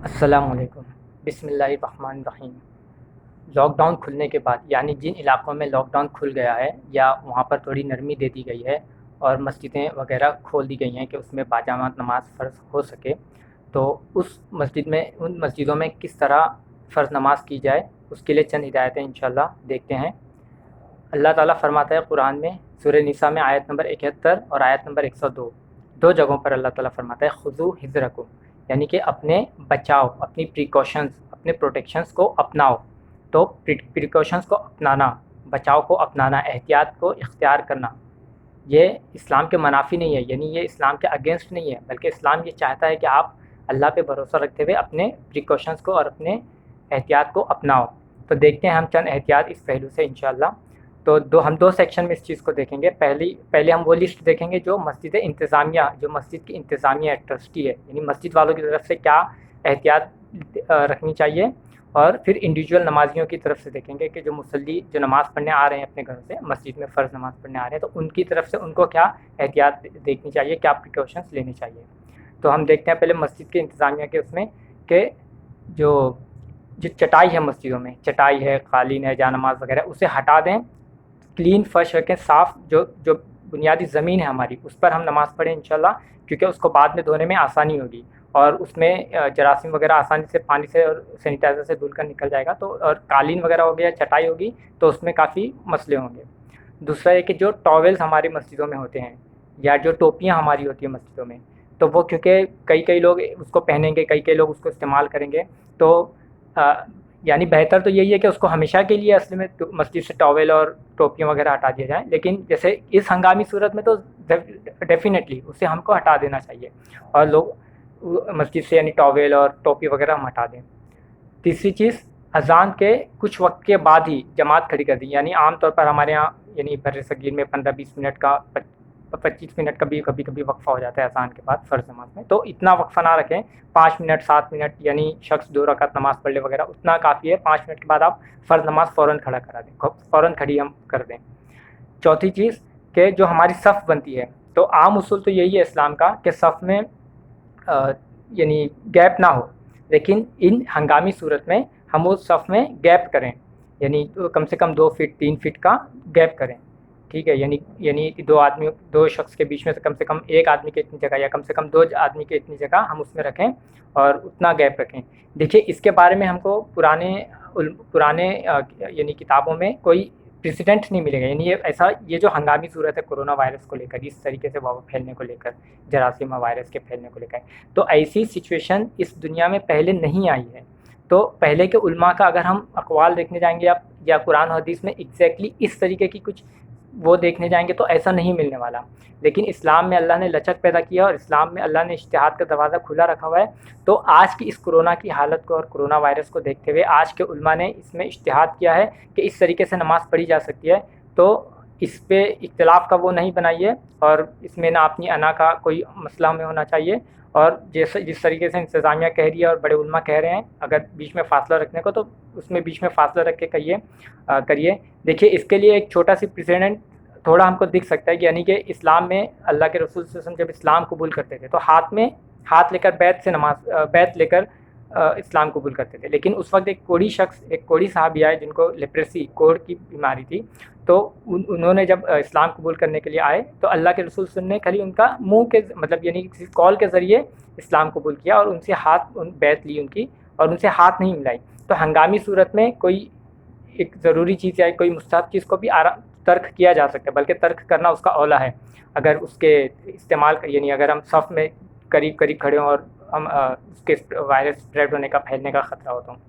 السلام علیکم۔ بسم اللہ الرحمن الرحیم۔ لاک ڈاؤن کھلنے کے بعد، یعنی جن علاقوں میں لاک ڈاؤن کھل گیا ہے یا وہاں پر تھوڑی نرمی دے دی گئی ہے اور مسجدیں وغیرہ کھول دی گئی ہیں کہ اس میں باجماعت نماز فرض ہو سکے، تو اس مسجد میں، ان مسجدوں میں کس طرح فرض نماز کی جائے، اس کے لیے چند ہدایتیں انشاءاللہ دیکھتے ہیں۔ اللہ تعالیٰ فرماتا ہے قرآن میں، سورہ نساء میں آیت نمبر 71 اور آیت نمبر 102، دو جگہوں پر اللہ تعالیٰ فرماتا ہے خذو حذرکم، یعنی کہ اپنے بچاؤ، اپنی پریکاشنز، اپنے پروٹیکشنز کو اپناؤ۔ تو پریکاشنز کو اپنانا، بچاؤ کو اپنانا، احتیاط کو اختیار کرنا، یہ اسلام کے منافی نہیں ہے، یعنی یہ اسلام کے اگینسٹ نہیں ہے، بلکہ اسلام یہ چاہتا ہے کہ آپ اللہ پہ بھروسہ رکھتے ہوئے اپنے پریکاشنز کو اور اپنے احتیاط کو اپناؤ۔ تو دیکھتے ہیں ہم چند احتیاط اس پہلو سے انشاءاللہ۔ تو ہم دو سیکشن میں اس چیز کو دیکھیں گے۔ پہلے ہم وہ لسٹ دیکھیں گے جو مسجد انتظامیہ، جو مسجد کی انتظامیہ ہے، ٹرسٹی ہے، یعنی مسجد والوں کی طرف سے کیا احتیاط رکھنی چاہیے، اور پھر انڈیویجول نمازیوں کی طرف سے دیکھیں گے کہ جو مصلی جو نماز پڑھنے آ رہے ہیں اپنے گھر سے مسجد میں فرض نماز پڑھنے آ رہے ہیں، تو ان کی طرف سے ان کو کیا احتیاط دیکھنی چاہیے، کیا پریکاشنس لینے چاہیے۔ تو ہم دیکھتے ہیں پہلے مسجد کے انتظامیہ کے اس میں کہ جو چٹائی ہے مسجدوں میں، چٹائی ہے، قالین ہے، جا نماز وغیرہ، اسے ہٹا دیں، کلین فرش رکھیں، صاف جو بنیادی زمین ہے ہماری اس پر ہم نماز پڑھیں انشاءاللہ، کیونکہ اس کو بعد میں دھونے میں آسانی ہوگی، اور اس میں جراثیم وغیرہ آسانی سے پانی سے اور سینیٹائزر سے دھل کر نکل جائے گا، تو اور قالین وغیرہ ہو گیا، چٹائی ہوگی، تو اس میں کافی مسئلے ہوں گے۔ دوسرا یہ کہ جو ٹاولز ہماری مسجدوں میں ہوتے ہیں یا جو ٹوپیاں ہماری ہوتی ہیں مسجدوں میں، تو وہ کیونکہ کئی لوگ اس کو پہنیں گے، کئی لوگ اس کو استعمال کریں گے، تو یعنی بہتر تو یہی ہے کہ اس کو ہمیشہ کے لیے اصل میں مسجد سے ٹاول اور ٹوپیاں وغیرہ ہٹا دیا جائیں، لیکن جیسے اس ہنگامی صورت میں تو ڈیفینیٹلی اسے ہم کو ہٹا دینا چاہیے، اور لوگ مسجد سے یعنی ٹاول اور ٹوپی وغیرہ ہم ہٹا دیں۔ تیسری چیز، اذان کے کچھ وقت کے بعد ہی جماعت کھڑی کر دی، یعنی عام طور پر ہمارے ہاں یعنی بر صغیر میں 15-20 منٹ کا، 25 منٹ کا بھی کبھی وقفہ ہو جاتا ہے اذان کے بعد فرض نماز میں، تو اتنا وقفہ نہ رکھیں، 5 منٹ 7 منٹ، یعنی شخص 2 رکعت نماز پڑھ لے وغیرہ اتنا کافی ہے، 5 منٹ کے بعد آپ فرض نماز فوراً کھڑا کرا دیں، فوراً کھڑی ہم کر دیں۔ چوتھی چیز کہ جو ہماری صف بنتی ہے، تو عام اصول تو یہی ہے اسلام کا کہ صف میں یعنی گیپ نہ ہو، لیکن ان ہنگامی صورت میں ہم اس صف میں گیپ کریں، یعنی کم سے کم 2 فٹ 3 فٹ کا گیپ کریں، ٹھیک ہے، یعنی دو شخص کے بیچ میں سے کم ایک آدمی کے اتنی جگہ یا کم سے کم 2 آدمی کے اتنی جگہ ہم اس میں رکھیں اور اتنا گیپ رکھیں۔ دیکھیے اس کے بارے میں ہم کو پرانے یعنی کتابوں میں کوئی پریسیڈنٹ نہیں ملے گا، یعنی یہ جو ہنگامی صورت ہے کرونا وائرس کو لے کر، اس طریقے سے وبا پھیلنے کو لے کر، جراثیمہ وائرس کے پھیلنے کو لے کر، تو ایسی سچویشن اس دنیا میں پہلے نہیں آئی ہے۔ تو پہلے کے علماء کا اگر ہم اقوال دیکھنے جائیں گے یا قرآن و حدیث میں ایگزیکٹلی اس طریقے کی کچھ وہ دیکھنے جائیں گے تو ایسا نہیں ملنے والا، لیکن اسلام میں اللہ نے لچک پیدا کیا اور اسلام میں اللہ نے اجتہاد کا دروازہ کھلا رکھا ہوا ہے، تو آج کی اس کرونا کی حالت کو اور کرونا وائرس کو دیکھتے ہوئے آج کے علماء نے اس میں اجتہاد کیا ہے کہ اس طریقے سے نماز پڑھی جا سکتی ہے، تو اس پہ اختلاف کا وہ نہیں بنائیے، اور اس میں نہ اپنی انا کا کوئی مسئلہ ہمیں ہونا چاہیے، اور جس طریقے سے انتظامیہ کہہ رہی ہے اور بڑے علماء کہہ رہے ہیں اگر بیچ میں فاصلہ رکھنے کو، تو اس میں بیچ میں فاصلہ رکھ کے کریے۔ دیکھیے اس کے لیے ایک چھوٹا سی پریسیڈنٹ تھوڑا ہم کو دکھ سکتا ہے، یعنی کہ اسلام میں اللہ کے رسول صلی اللہ علیہ وسلم جب اسلام قبول کرتے تھے تو ہاتھ لے کر بیت لے کر اسلام قبول کرتے تھے، لیکن اس وقت ایک کوڑی صحابی آئے جن کو لیپریسی، کوڑ کی بیماری تھی، تو انہوں نے جب اسلام قبول کرنے کے لیے آئے تو اللہ کے رسول صلی اللہ علیہ وسلم نے خالی ان کا منہ کے مطلب یعنی کسی کال کے ذریعے اسلام قبول کیا، اور ان سے بیعت لی ان کی، اور ان سے ہاتھ نہیں ملائی۔ تو ہنگامی صورت میں کوئی ایک ضروری چیز یا کوئی مستحب چیز کو بھی ترک کیا جا سکتا ہے، بلکہ ترک کرنا اس کا اولا ہے، اگر اس کے استعمال یعنی اگر ہم صف میں قریب کھڑے ہوں اور ہم اس کے وائرس اسپریڈ ہونے کا، پھیلنے کا خطرہ ہوتا ہوں۔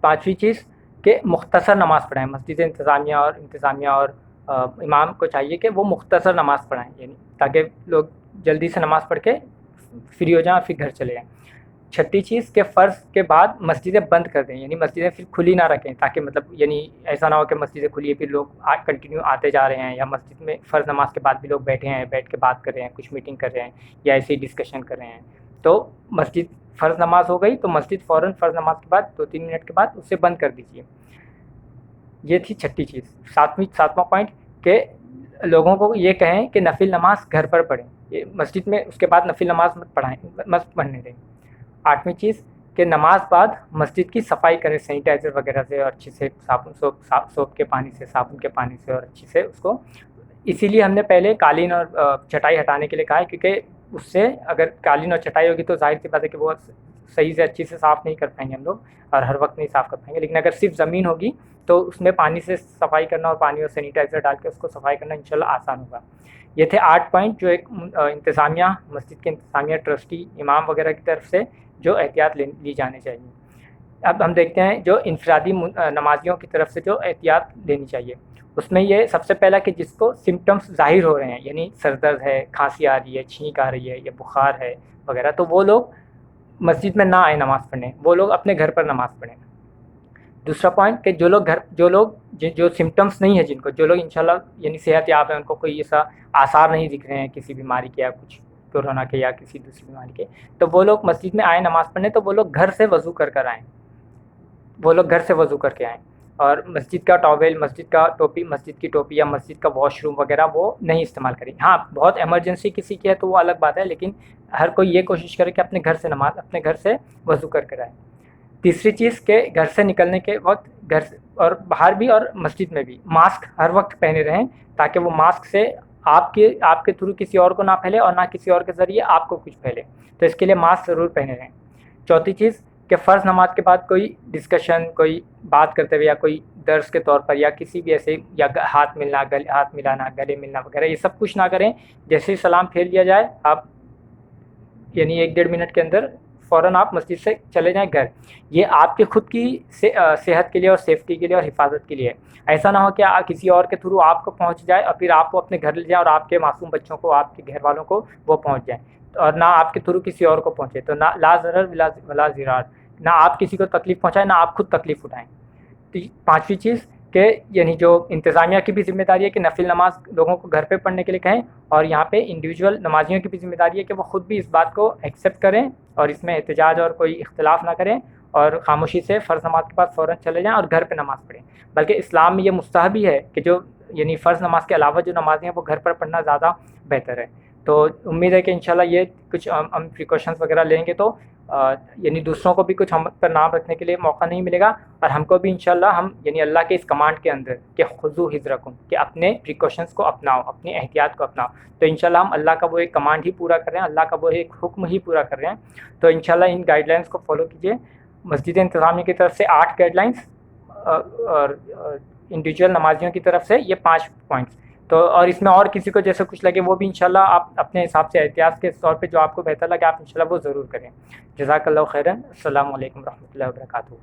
پانچویں چیز کہ مختصر نماز پڑھائیں، مسجد انتظامیہ اور امام کو چاہیے کہ وہ مختصر نماز پڑھائیں، یعنی تاکہ لوگ جلدی سے نماز پڑھ کے فری ہو جائیں اور پھر گھر چلے جائیں۔ چھٹی چیز کہ فرض کے بعد مسجدیں بند کر دیں، یعنی مسجدیں پھر کھلی نہ رکھیں، تاکہ مطلب یعنی ایسا نہ ہو کہ مسجدیں کھلی ہے پھر لوگ کنٹینیو آتے جا رہے ہیں، یا مسجد میں فرض نماز کے بعد بھی لوگ بیٹھ کے بات کر رہے ہیں، کچھ میٹنگ کر رہے ہیں یا ایسے ہی ڈسکشن کر رہے ہیں، تو مسجد فرض نماز ہو گئی تو مسجد فوراً فرض نماز کے بعد 2-3 منٹ کے بعد اسے بند کر دیجیے۔ یہ تھی چھٹی چیز۔ ساتواں پوائنٹ کہ لوگوں کو یہ کہیں کہ نفل نماز گھر پر پڑھیں، مسجد میں اس کے بعد نفل نماز مت پڑھنے دیں۔ 8ویں چیز کہ نماز بعد مسجد کی صفائی کرے سینیٹائزر وغیرہ سے اور اچھے سے سوپ کے پانی سے، صابن کے پانی سے، اور اچھے سے اس کو. اسی لیے ہم نے پہلے قالین اور چٹائی ہٹانے کے لیے کہا ہے، کیونکہ اس سے اگر قالین اور چٹائی ہوگی تو ظاہر سی بات ہے کہ وہ صحیح سے اچھی سے صاف نہیں کر پائیں گے ہم لوگ، اور ہر وقت نہیں صاف کر پائیں گے. لیکن اگر صرف زمین ہوگی تو اس میں پانی سے صفائی کرنا اور پانی اور سینیٹائزر ڈال کے اس کو صفائی کرنا انشاءاللہ آسان ہوگا. یہ تھے 8 پوائنٹ جو ایک انتظامیہ، مسجد کے انتظامیہ، ٹرسٹی، امام وغیرہ کی طرف سے جو احتیاط لی جانے چاہیے. اب ہم دیکھتے ہیں جو انفرادی نمازیوں کی طرف سے جو احتیاط لینی چاہیے. اس میں یہ سب سے پہلا کہ جس کو سمٹمز ظاہر ہو رہے ہیں، یعنی سر درد ہے، کھانسی آ رہی ہے، چھینک آ رہی ہے یا بخار ہے وغیرہ، تو وہ لوگ مسجد میں نہ آئیں نماز پڑھنے، وہ لوگ اپنے گھر پر نماز پڑھیں. دوسرا پوائنٹ کہ جو لوگ جو سمٹمز نہیں ہیں، جن کو جو لوگ انشاءاللہ یعنی صحت یاب ہیں، ان کو کوئی ایسا آثار نہیں دکھ رہے ہیں کسی بیماری کے یا کچھ کورونا کے یا کسی دوسری بیماری کے، تو وہ لوگ مسجد میں آئیں نماز پڑھنے. تو وہ لوگ گھر سے وضو کر آئیں، وہ لوگ گھر سے وضو کر کے آئیں، اور مسجد کا ٹاول، مسجد کی ٹوپی یا مسجد کا واش روم وغیرہ وہ نہیں استعمال کریں. ہاں بہت ایمرجنسی کسی کی ہے تو وہ الگ بات ہے، لیکن ہر کوئی یہ کوشش کرے کہ اپنے گھر سے وضو کر آئے. تیسری چیز کہ گھر سے نکلنے کے وقت اور باہر بھی اور مسجد میں بھی ماسک ہر وقت پہنے رہیں، تاکہ وہ ماسک سے آپ کے تھرو کسی اور کو نہ پھیلے اور نہ کسی اور کے ذریعے آپ کو کچھ پھیلے. تو اس کے لیے ماسک ضرور پہنے رہیں. چوتھی چیز کہ فرض نماز کے بعد کوئی ڈسکشن، کوئی بات کرتے ہوئے یا کوئی درس کے طور پر یا کسی بھی ایسے، یا ہاتھ ملانا، گلے ملنا وغیرہ، یہ سب کچھ نہ کریں. جیسے ہی سلام پھیر لیا جائے آپ یعنی 1-1.5 منٹ کے اندر فوراً آپ مسجد سے چلے جائیں گھر. یہ آپ کے خود کی صحت کے لیے اور سیفٹی کے لیے اور حفاظت کے لیے. ایسا نہ ہو کہ کسی اور کے تھرو آپ کو پہنچ جائے اور پھر آپ کو اپنے گھر لے جائیں اور آپ کے معصوم بچوں کو، آپ کے گھر والوں کو وہ پہنچ جائیں، اور نہ آپ کے تھرو کسی اور کو پہنچے. تو نہ لا ضرر ولا ضرار، نہ آپ کسی کو تکلیف پہنچائیں، نہ آپ خود تکلیف اٹھائیں. تو پانچویں چیز کہ یعنی جو انتظامیہ کی بھی ذمہ داری ہے کہ نفل نماز لوگوں کو گھر پہ پڑھنے کے لیے کہیں، اور یہاں پہ انڈیویجول نمازیوں کی بھی ذمہ داری ہے کہ وہ خود بھی اس بات کو ایکسیپٹ کریں اور اس میں احتجاج اور کوئی اختلاف نہ کریں، اور خاموشی سے فرض نماز کے بعد فوراً چلے جائیں اور گھر پہ نماز پڑھیں. بلکہ اسلام میں یہ مستحب ہی ہے کہ جو یعنی فرض نماز کے علاوہ جو نمازیں ہیں وہ گھر پر پڑھنا زیادہ بہتر ہے. تو امید ہے کہ انشاءاللہ یہ کچھ ہم پریکاشنز وغیرہ لیں گے تو یعنی دوسروں کو بھی کچھ ہم پر نام رکھنے کے لیے موقع نہیں ملے گا، اور ہم کو بھی انشاءاللہ ہم یعنی اللہ کے اس کمانڈ کے اندر کہ خذوا حذرکم، کہ اپنے پریکاشنز کو اپناؤ، اپنی احتیاط کو اپناؤ. تو انشاءاللہ ہم اللہ کا وہ ایک کمانڈ ہی پورا کر رہے ہیں، اللہ کا وہ ایک حکم ہی پورا کر رہے ہیں. تو انشاءاللہ ان گائیڈ لائنس کو فالو کیجیے. مسجد انتظامیہ کی طرف سے 8 گائیڈ لائنس اور انڈیویجول نمازیوں کی طرف سے یہ 5 پوائنٹس. تو اور اس میں اور کسی کو جیسے کچھ لگے وہ بھی انشاءاللہ آپ اپنے حساب سے احتیاط کے طور پہ جو آپ کو بہتر لگے آپ انشاءاللہ وہ ضرور کریں. جزاک اللہ خیراً. السلام علیکم ورحمۃ اللہ وبرکاتہ.